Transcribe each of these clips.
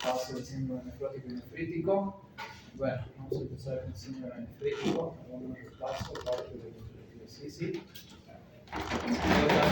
paso del síndrome nefrótico y nefrítico. Bueno, vamos a empezar con el síndrome nefrítico. Hagamos un repaso, parte del ejercicio.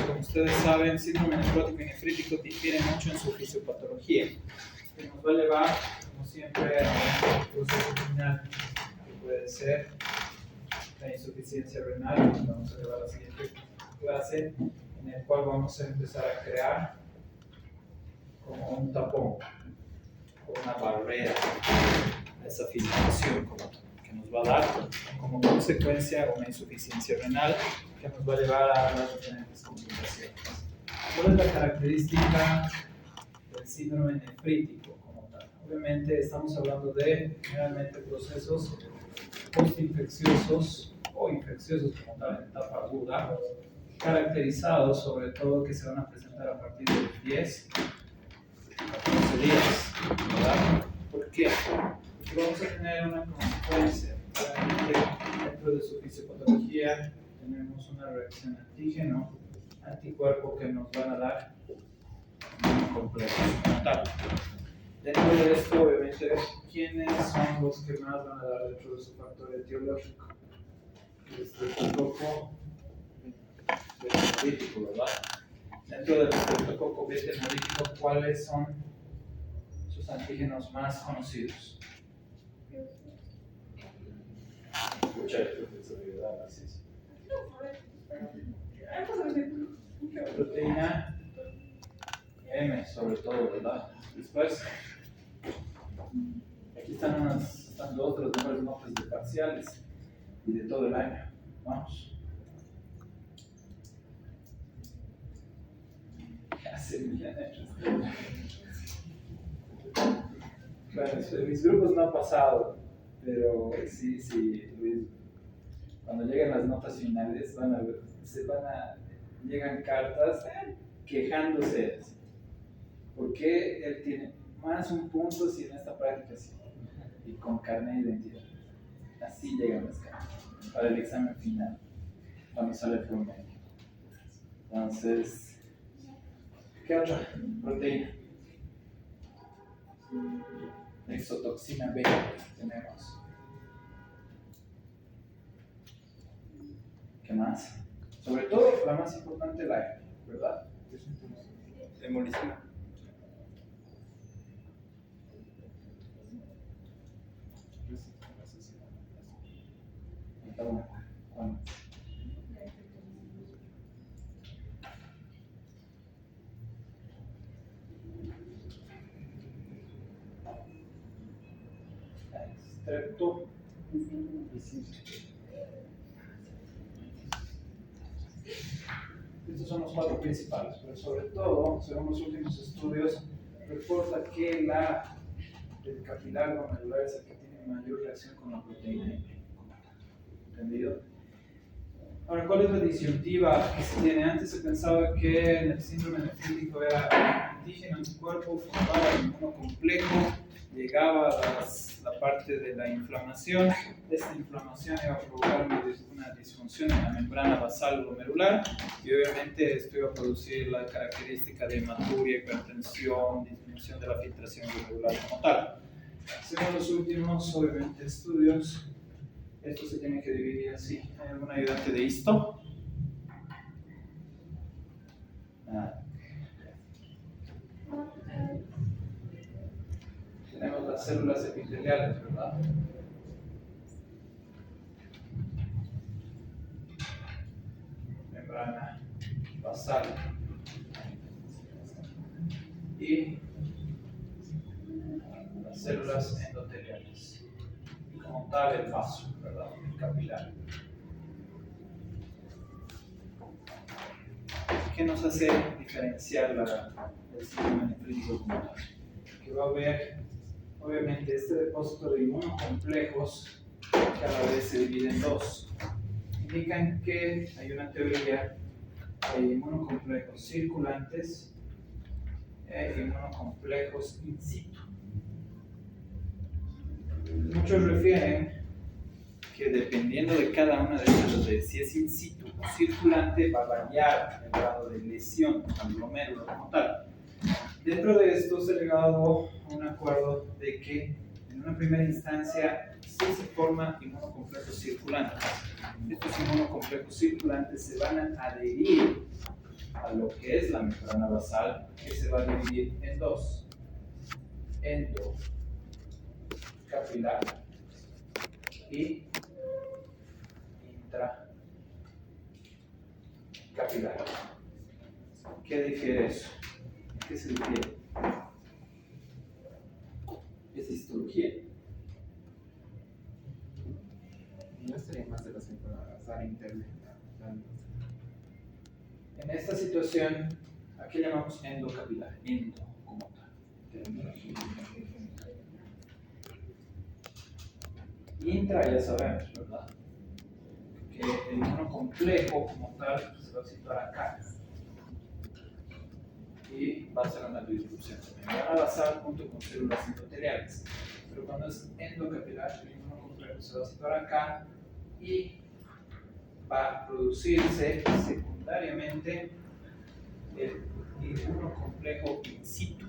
Como ustedes saben, el síndrome nefrótico y nefrítico difiere mucho en su fisiopatología, que nos va a llevar, como siempre, a un proceso final, que puede ser la insuficiencia renal. Vamos a llevar a la siguiente clase, en el cual vamos a empezar a crear como un tapón, como una barrera a esa filtración que nos va a dar como consecuencia una insuficiencia renal que nos va a llevar a las diferentes complicaciones. ¿Cuál es la característica del síndrome nefrítico como tal? Obviamente estamos hablando de generalmente procesos postinfecciosos o infecciosos como tal en etapa aguda, caracterizados sobre todo que se van a presentar a partir de los 10 a 15 días, ¿verdad? ¿Por qué? Porque vamos a tener una consecuencia. Dentro de su fisiopatología tenemos una reacción antígeno-anticuerpo que nos van a dar un complejo como tal. Dentro de esto, obviamente, ¿quiénes son los que más van a dar dentro de su factor etiológico? El estreptococo beta-hemolítico, ¿verdad? Dentro del estreptococo beta-hemolítico, ¿cuáles son sus antígenos más conocidos? Escucha el profesor, ¿verdad? Así es. La proteína M, sobre todo, ¿verdad? Después, aquí están dos de los números notas de parciales y de todo el año. Vamos. Hace 1000 años. Bueno, mis grupos no han pasado, pero sí, Luis. Cuando lleguen las notas finales, llegan cartas quejándose. ¿Por qué él tiene más un punto si en esta práctica sí? Y con carnet de identidad. Así llegan las cartas para el examen final, cuando sale el promedio. Entonces, ¿qué otra proteína? Exotoxina B tenemos. ¿Qué más? Sobre todo, la más importante, la M, ¿verdad? Hemolisina. ¿Cuándo? Estrepto. Estos son los 4 principales, pero sobre todo, según los últimos estudios, reporta que el capilar glomerular es el que tiene mayor reacción con la proteína M. ¿Entendido? Ahora, ¿cuál es la disyuntiva que se tiene? Antes se pensaba que en el síndrome nefrítico era antígeno anticuerpo, formaba el inmunocomplejo, llegaba a la parte de la inflamación. Esta inflamación iba a provocar una disfunción en la membrana basal glomerular y obviamente esto iba a producir la característica de hematuria, hipertensión, disminución de la filtración glomerular como tal. Según los últimos, obviamente, estudios, esto se tiene que dividir así. ¿Hay algún ayudante de histo? Tenemos las células epiteliales, ¿verdad? Membrana basal. Y las células endoteliales. Como tal, el vaso, ¿verdad? El capilar. ¿Qué nos hace diferenciar el síndrome nefrítico como tal? Que va a haber, obviamente, este depósito de inmunocomplejos que a la vez se divide en dos. Indican que hay una teoría de inmunocomplejos circulantes e inmunocomplejos in situ. Muchos refieren que dependiendo de cada una de estas, de si es in situ o circulante, va a variar el grado de lesión al glomérulo como tal. Dentro de esto se ha llegado a una acuerdo de que en una primera instancia sí se forman inmunocomplejos circulantes. Estos inmunocomplejos circulantes se van a adherir a lo que es la membrana basal, que se va a dividir en dos: endocapilar y intracapilar. ¿Qué difiere eso? ¿Qué se difiere? Es histología. No estaría más relación con la sala interna. En esta situación, ¿a qué llamamos endocapilar? Endo, como tal. Intra ya sabemos, ¿verdad? Que el inmunocomplejo como tal se va a situar acá. Y va a ser una distribución. Membrana basal junto con células endoteliales. Pero cuando es endocapilar, el inmunocomplejo se va a situar acá y va a producirse secundariamente el inmunocomplejo in situ.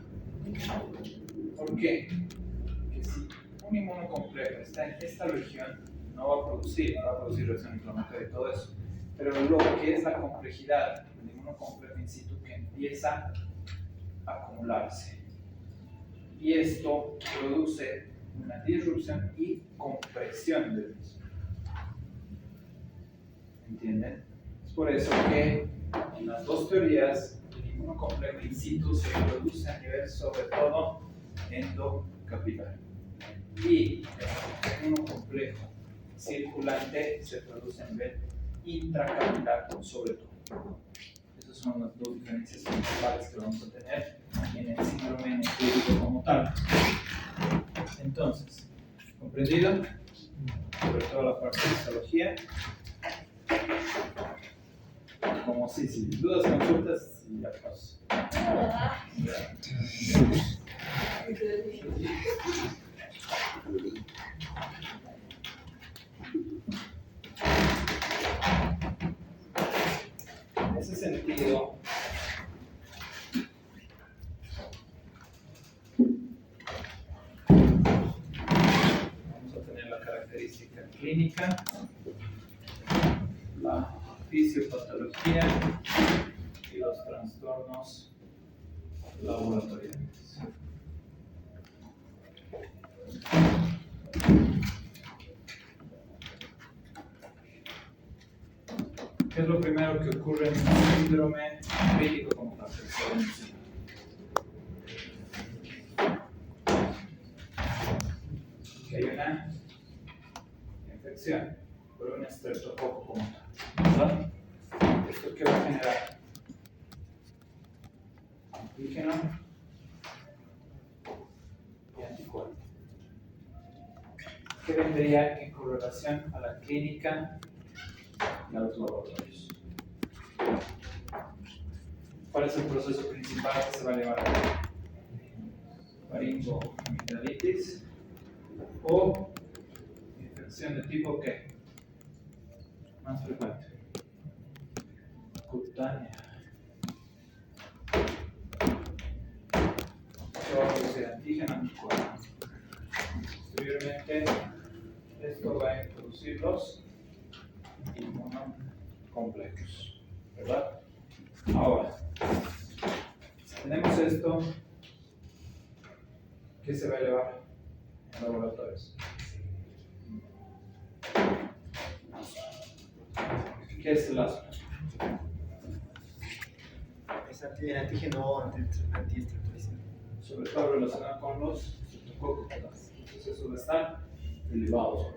¿Por qué? Porque si un inmunocomplejo está en esta región, no va a producir reacción inflamatoria y todo eso. Pero lo que es la complejidad del inmunocomplejo in situ que empieza a acumularse. Y esto produce una disrupción y compresión del mismo. ¿Entienden? Es por eso que en las dos teorías el inmunocomplejo in situ se produce a nivel sobre todo endocapilar y el inmunocomplejo circulante se produce a nivel intracapilar sobre todo. Esas son las dos diferencias principales que vamos a tener en el síndrome nefrítico como tal. Entonces, ¿comprendido? Sobre todo la parte de histología. Como si dudas, consultas y ya paso. En ese sentido, vamos a tener la característica clínica, la fisiopatología y los trastornos laboratoriales. ¿Qué es lo primero que ocurre en un síndrome crítico como tal? Que hay una infección por un estreptococo como tal, ¿verdad? ¿Esto qué va a generar? Antígeno y anticuerpo. ¿Qué vendría en correlación a la clínica y a los laboratorios? ¿Cuál es el proceso principal que se va a llevar a cabo? Faringoamigdalitis o infección de tipo ¿qué? Más frecuente. Cutánea. Esto va a producir antígeno anticuerpo. Posteriormente, esto va a introducir los inmunocomplejos, ¿verdad? Ahora, si tenemos esto, ¿qué se va a llevar en laboratorios? ¿Qué es el asma? Es el antígeno antiestreptolícico. Sobre todo relacionado con los estreptococos, ¿verdad? Entonces esos están elevados.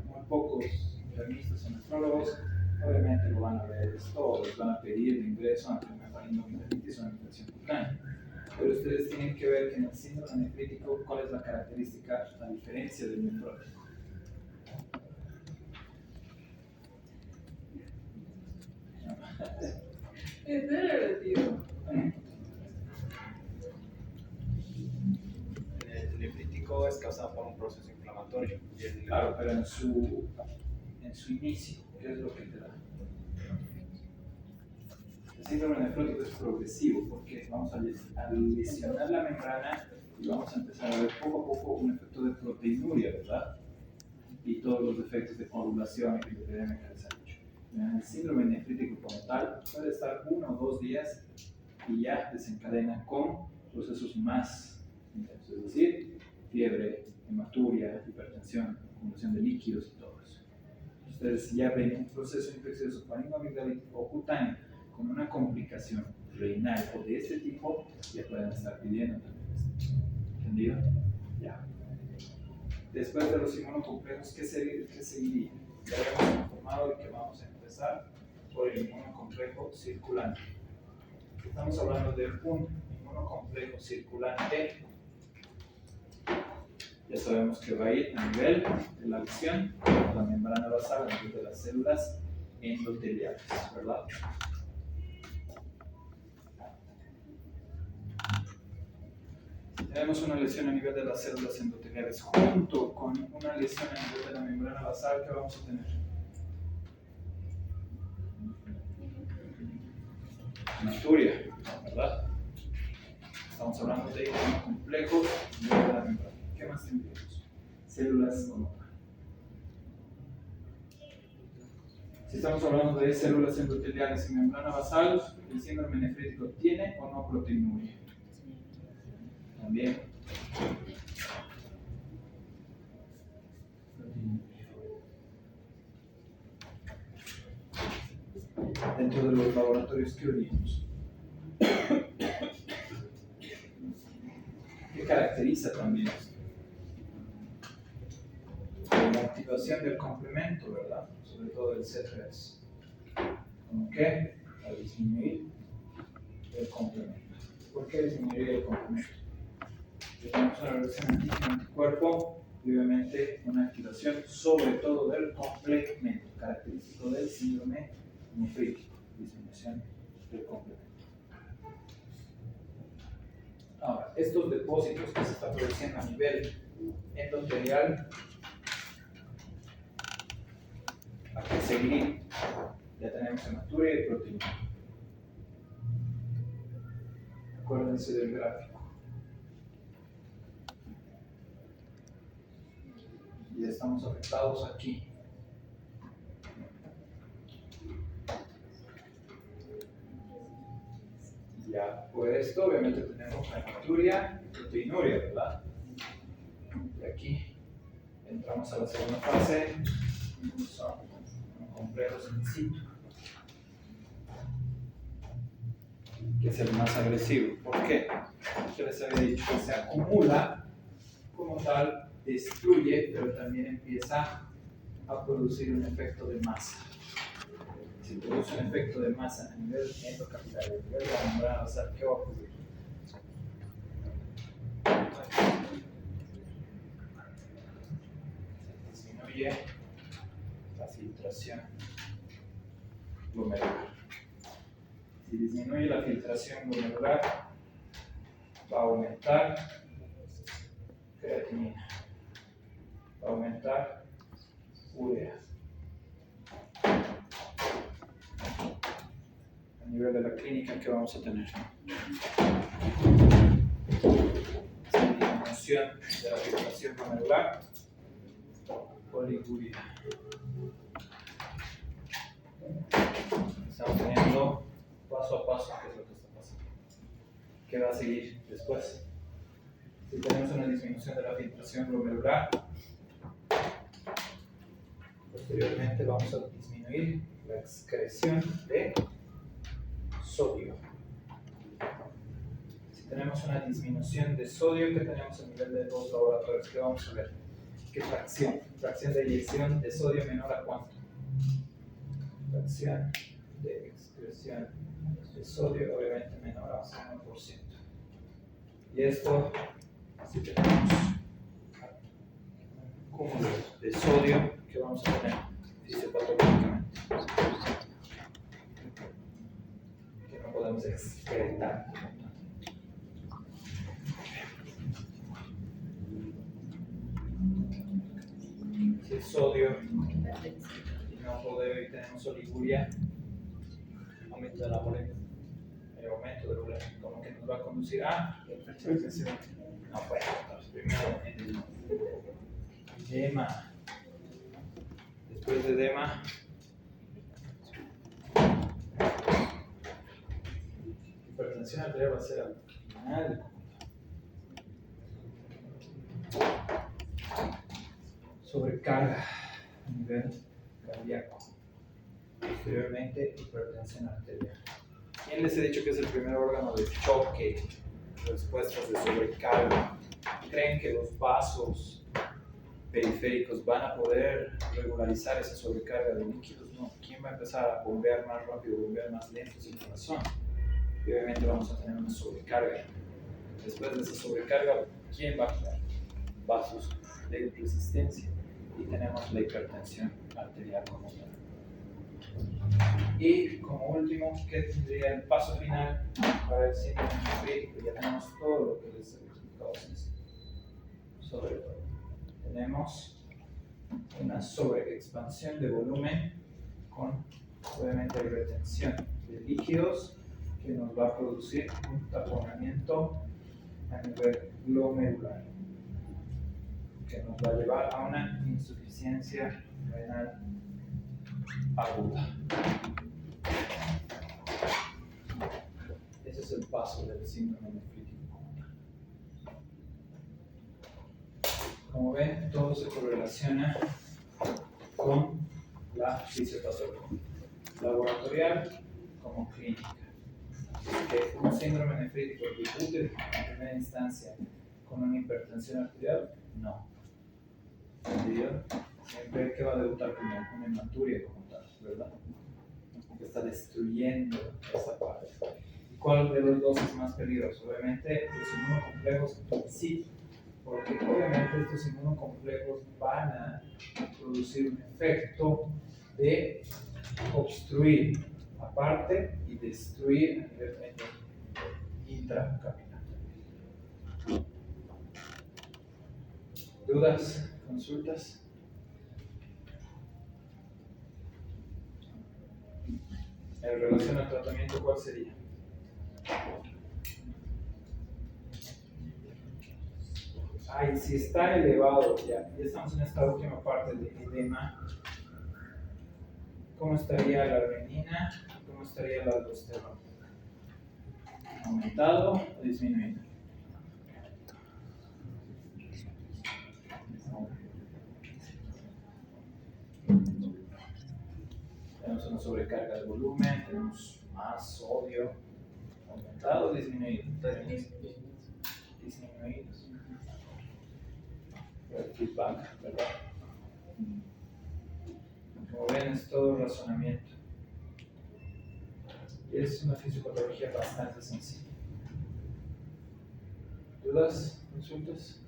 Muy pocos internistas o nefrólogos obviamente lo van a ver esto, les van a pedir de ingreso ante una faringoamigdalitis o una infección cutánea. Pero ustedes tienen que ver que en el síndrome nefrítico, ¿cuál es la característica, la diferencia del nefrólogo? Es relativo. El nefrítico es causado por un proceso inflamatorio. Claro, pero en su inicio, ¿qué es lo que te da? El síndrome nefrótico es progresivo porque vamos a lesionar la membrana y vamos a empezar a ver poco a poco un efecto de proteinuria, ¿verdad? Y todos los efectos de coagulación y lipidemia que les he dicho. El síndrome nefrítico como tal puede estar 1 o 2 días y ya desencadena con procesos más intensos, es decir, fiebre, hematuria, hipertensión, acumulación de líquidos y todo eso. Ustedes ya ven un proceso infeccioso faringoamigdalítico o cutáneo con una complicación renal o de este tipo, ya pueden estar pidiendo también esto. ¿Entendido? Ya. Después de los inmunocomplejos, ¿qué seguiría? Ya habíamos informado de que vamos a empezar por el inmunocomplejo circulante. Estamos hablando de un inmunocomplejo circulante. Ya sabemos que va a ir a nivel de la visión, la membrana basal, a nivel de las células endoteliales, ¿verdad? Tenemos una lesión a nivel de las células endoteliales junto con una lesión a nivel de la membrana basal que vamos a tener. Hematuria, ¿verdad? Estamos hablando de complejos de la membrana. ¿Qué más tendríamos? Células con otra. Si estamos hablando de células endoteliales y membrana basal, ¿el síndrome nefrítico tiene o no proteinuria? También. Dentro de los laboratorios que vimos. ¿Qué caracteriza también esto? La activación del complemento, ¿verdad? Sobre todo el C3. ¿Con qué? A disminuir el complemento. ¿Por qué disminuir el complemento? Tenemos una reacción antígeno-anticuerpo y obviamente una activación sobre todo del complemento, característico del síndrome nefrítico, disminución del complemento. Ahora, estos depósitos que se están produciendo a nivel endotelial, ¿a qué seguir? Ya tenemos hematuria y proteína. Acuérdense del gráfico. Y estamos afectados aquí. Ya, por esto obviamente tenemos la hematuria y proteinuria, ¿verdad? Y aquí entramos a la segunda fase, son complejos in situ, que es el más agresivo. ¿Por qué? Porque les había dicho que se acumula como tal, destruye, pero también empieza a producir un efecto de masa. Si produce un efecto de masa a nivel endocapilar, a nivel de la membrana basal, ¿qué va a ocurrir? Se disminuye la filtración glomerular. Si disminuye la filtración glomerular, va a aumentar creatinina, va a aumentar urea. A nivel de la clínica, ¿qué vamos a tener? Disminución de la filtración glomerular, oliguria. Estamos teniendo paso a paso qué es lo que está pasando. ¿Qué va a seguir después? Si tenemos una disminución de la filtración glomerular, posteriormente vamos a disminuir la excreción de sodio. Si tenemos una disminución de sodio, que tenemos a nivel de los laboratorios, que vamos a ver qué fracción. Fracción de eyección de sodio menor a cuánto. Fracción de excreción de sodio obviamente menor a 1%. Y esto, si tenemos un cúmulo de sodio que vamos a tener fisiopatológicamente, que no podemos excretar. Si el sodio no podemos y tenemos oliguria, aumento de la bulimia. El aumento de la bulimia, como que nos va a conducir a No, bueno, primero en el edema. Después de edema, hipertensión arterial va a ser al final. Sobrecarga a nivel cardíaco. Posteriormente, hipertensión arterial. ¿Quién les he dicho que es el primer órgano de choque? Respuestas de sobrecarga. ¿Creen que los vasos periféricos van a poder regularizar esa sobrecarga de líquidos? No. ¿Quién va a empezar a bombear más rápido, bombear más lento? Es el corazón. Y obviamente vamos a tener una sobrecarga. Después de esa sobrecarga, ¿quién va a crear? Vasos de resistencia. Y tenemos la hipertensión arterial como tal. Y como último, ¿qué tendría el paso final para el síndrome nefrítico? Ya tenemos todo lo que les he explicado. Sobre todo, tenemos una sobreexpansión de volumen con, obviamente, retención de líquidos que nos va a producir un taponamiento a nivel glomerular, que nos va a llevar a una insuficiencia renal aguda. Ese es el paso del síndrome nefrítico. Como ven, todo se correlaciona con la fisiopatología laboratorial como clínica. Que un síndrome nefrítico debute en primera instancia con una hipertensión arterial, no. ¿Entendido? Siempre que va a debutar primero, una hematuria como tal, ¿verdad? Que está destruyendo esa parte. ¿Y cuál de los dos es más peligroso? Obviamente los inmunocomplejos sí, porque obviamente estos inmunocomplejos van a producir un efecto de obstruir aparte y destruir a nivel intracapilar. ¿Dudas? ¿Consultas? En relación al tratamiento, ¿cuál sería? Ay, si está elevado, ya estamos en esta última parte de edema, ¿cómo estaría la renina? ¿Cómo estaría la aldosterona? ¿Aumentado o disminuido? Tenemos una sobrecarga de volumen, tenemos más sodio. ¿Aumentado o disminuido? Disminuido. El feedback, ¿verdad? Como ven, es todo razonamiento. Y es una fisiopatología bastante sencilla. ¿Dudas? ¿Consultas?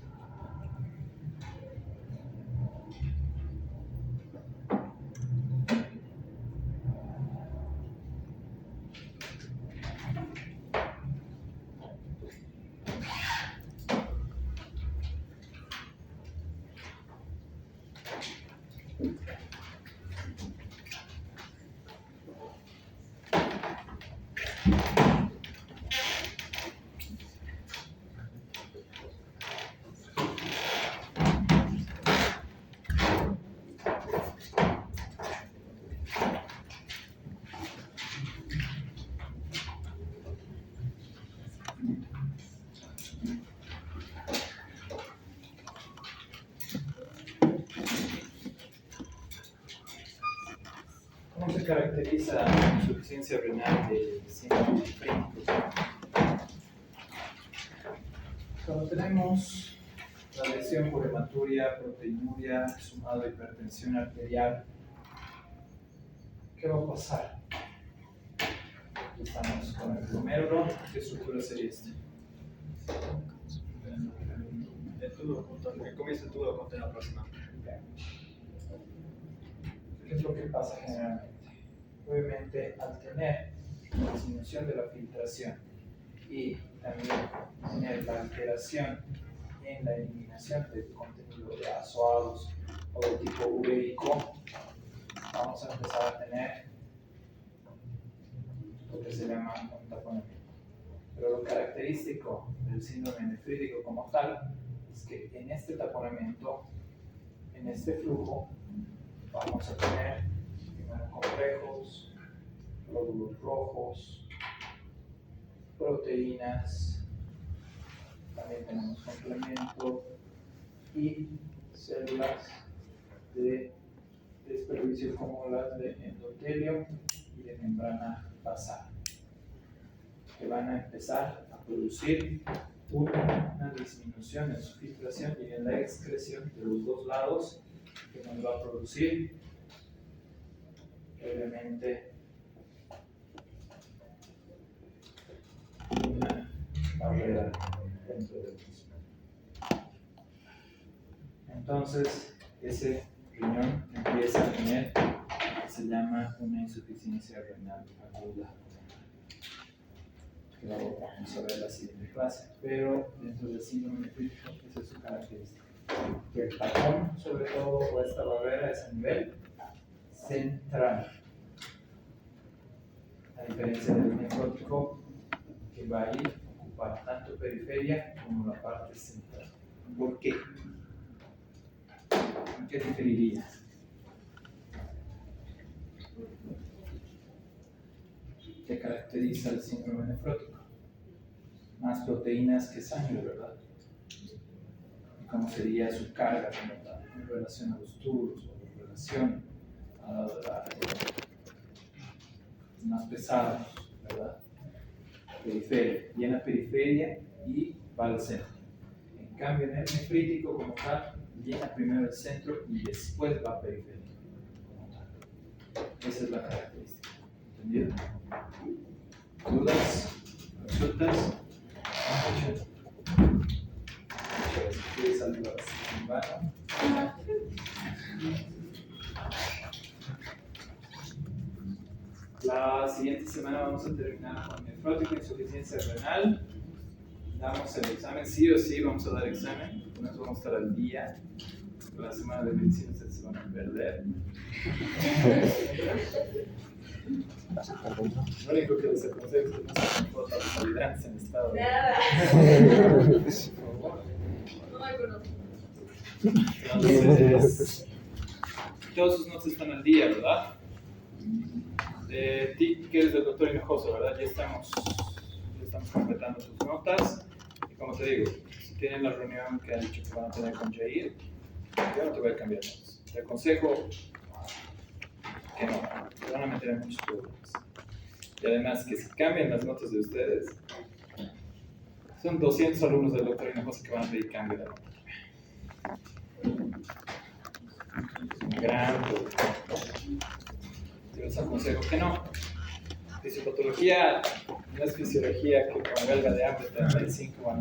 ¿Cómo se caracteriza la insuficiencia renal de síndrome nefrítico? Cuando tenemos la lesión por hematuria, proteinuria, sumado a hipertensión arterial, ¿qué va a pasar? Aquí estamos con el glomérulo. ¿Qué estructura sería esta? El comienzo del tubo contiene la próxima. ¿Qué es lo que pasa generalmente? Obviamente, al tener la disminución de la filtración y también tener la alteración en la eliminación del contenido de azoados o de tipo ureico, vamos a empezar a tener lo que se llama un taponamiento. Pero lo característico del síndrome nefrítico como tal es que en este taponamiento, en este flujo, vamos a tener primero complejos, glóbulos rojos, proteínas, también tenemos complemento y células de desperdicio como las de endotelio y de membrana basal, que van a empezar a producir una disminución en su filtración y en la excreción de los dos lados, que nos va a producir obviamente una barrera dentro del mismo. Entonces, ese riñón empieza a tener lo que se llama una insuficiencia renal aguda, que luego vamos a ver la siguiente clase, pero dentro del síndrome nefrítico esa es su característica, que el tapón, sobre todo, o esta barrera es a nivel central, a diferencia del nefrótico, que va a ir a ocupar tanto periferia como la parte central. ¿Por qué? ¿En qué diferiría? ¿Qué caracteriza el síndrome nefrótico? Más proteínas que sangre, ¿verdad? ¿Y cómo sería su carga como tal, en relación a los tubos o en relación a la más pesados, ¿verdad? Periferia, llena periferia y va al centro. En cambio, en el nefrítico como tal, llena primero el centro y después va a periferia como tal. Esa es la característica. ¿Entendido? ¿Dudas? ¿Consultas? ¿Quieres saludar así? ¿Vale? La siguiente semana vamos a terminar con nefrótico e insuficiencia renal. Damos el examen, sí o sí vamos a dar examen. Con eso vamos a estar al día. La semana de medicina se van a perder. Lo único que les aconsejo es que no se comporten tolerantes en estado. Nada. Por favor. No me conozco. Entonces, todos sus notas están al día, ¿verdad? Ti que eres el doctor Hinojoso, ¿verdad? Ya estamos completando tus notas. Y como te digo, si tienen la reunión que ha dicho que van a tener con Jair, yo no te voy a cambiar notas. Te aconsejo que no, te van a meter en muchos problemas. Y además que si cambian las notas de ustedes, son 200 alumnos del doctor Hinojoso que van a pedir cambio de nota. Es un gran problema. Yo les aconsejo que no. Fisiopatología no es fisiología que con huelga de hambre 35 van a